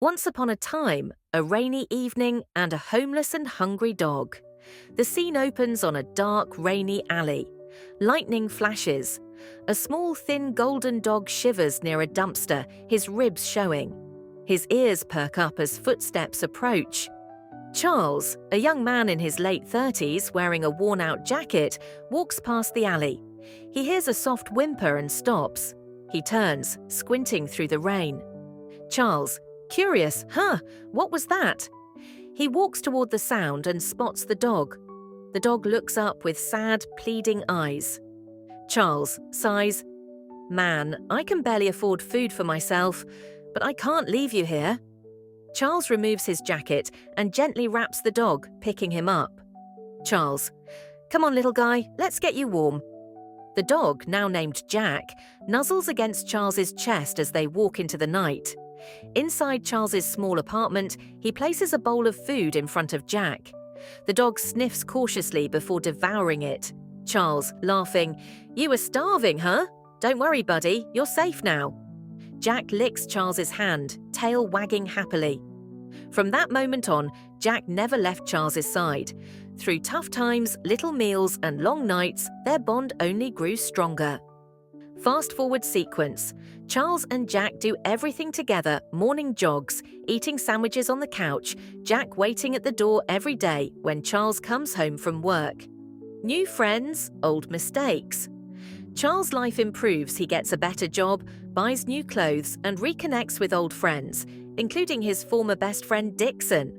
Once upon a time, a rainy evening and a homeless and hungry dog. The scene opens on a dark, rainy alley. Lightning flashes. A small, thin golden dog shivers near a dumpster, his ribs showing. His ears perk up as footsteps approach. Charles, a young man in his late 30s wearing a worn-out jacket, walks past the alley. He hears a soft whimper and stops. He turns, squinting through the rain. Charles, curious, what was that? He walks toward the sound and spots the dog. The dog looks up with sad, pleading eyes. Charles sighs, "Man, I can barely afford food for myself, but I can't leave you here." Charles removes his jacket and gently wraps the dog, picking him up. Charles, "Come on, little guy, let's get you warm." The dog, now named Jack, nuzzles against Charles's chest as they walk into the night. Inside Charles's small apartment, he places a bowl of food in front of Jack. The dog sniffs cautiously before devouring it. Charles, laughing, "You were starving, huh? Don't worry, buddy, you're safe now." Jack licks Charles's hand, tail wagging happily. From that moment on, Jack never left Charles's side. Through tough times, little meals, and long nights, their bond only grew stronger. Fast forward sequence. Charles and Jack do everything together, morning jogs, eating sandwiches on the couch, Jack waiting at the door every day when Charles comes home from work. New friends, old mistakes. Charles' life improves, he gets a better job, buys new clothes, and reconnects with old friends, including his former best friend Dixon.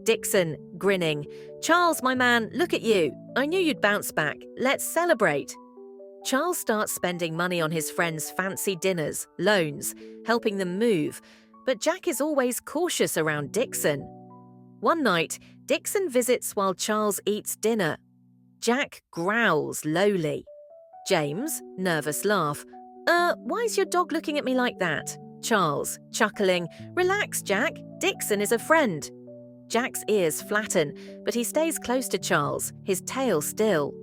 Dixon, grinning, "Charles, my man, look at you. I knew you'd bounce back. Let's celebrate." Charles starts spending money on his friends' fancy dinners, loans, helping them move, but Jack is always cautious around Dixon. One night, Dixon visits while Charles eats dinner. Jack growls lowly. James, nervous laugh. Why's your dog looking at me like that?" Charles, chuckling, "Relax, Jack. Dixon is a friend." Jack's ears flatten, but he stays close to Charles, his tail still.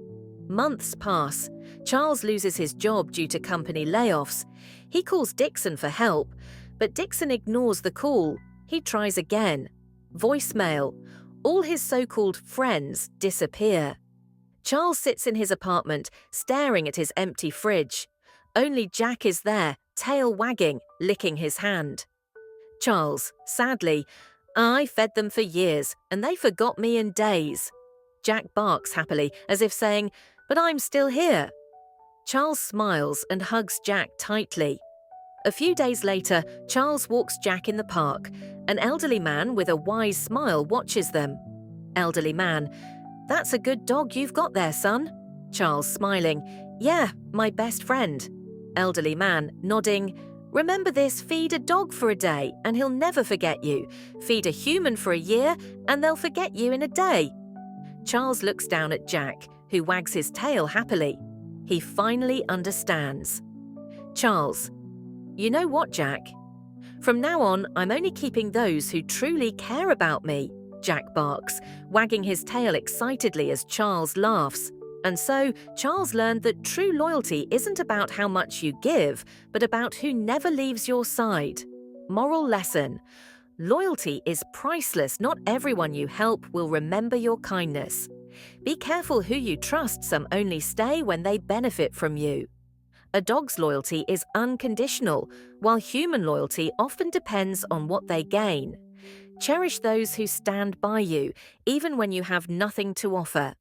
Months pass. Charles loses his job due to company layoffs. He calls Dixon for help, but Dixon ignores the call. He tries again. Voicemail. All his so-called friends disappear. Charles sits in his apartment, staring at his empty fridge. Only Jack is there, tail wagging, licking his hand. Charles, sadly, "I fed them for years, and they forgot me in days." Jack barks happily, as if saying, "But I'm still here." Charles smiles and hugs Jack tightly. A few days later, Charles walks Jack in the park. An elderly man with a wise smile watches them. Elderly man, "That's a good dog you've got there, son." Charles, smiling, "Yeah, my best friend." Elderly man, nodding, "Remember this, feed a dog for a day and he'll never forget you. Feed a human for a year and they'll forget you in a day." Charles looks down at Jack, who wags his tail happily. He finally understands. Charles, "You know what, Jack? From now on, I'm only keeping those who truly care about me," Jack barks, wagging his tail excitedly as Charles laughs. And so, Charles learned that true loyalty isn't about how much you give, but about who never leaves your side. Moral lesson. Loyalty is priceless. Not everyone you help will remember your kindness. Be careful who you trust. Some only stay when they benefit from you. A dog's loyalty is unconditional, while human loyalty often depends on what they gain. Cherish those who stand by you, even when you have nothing to offer.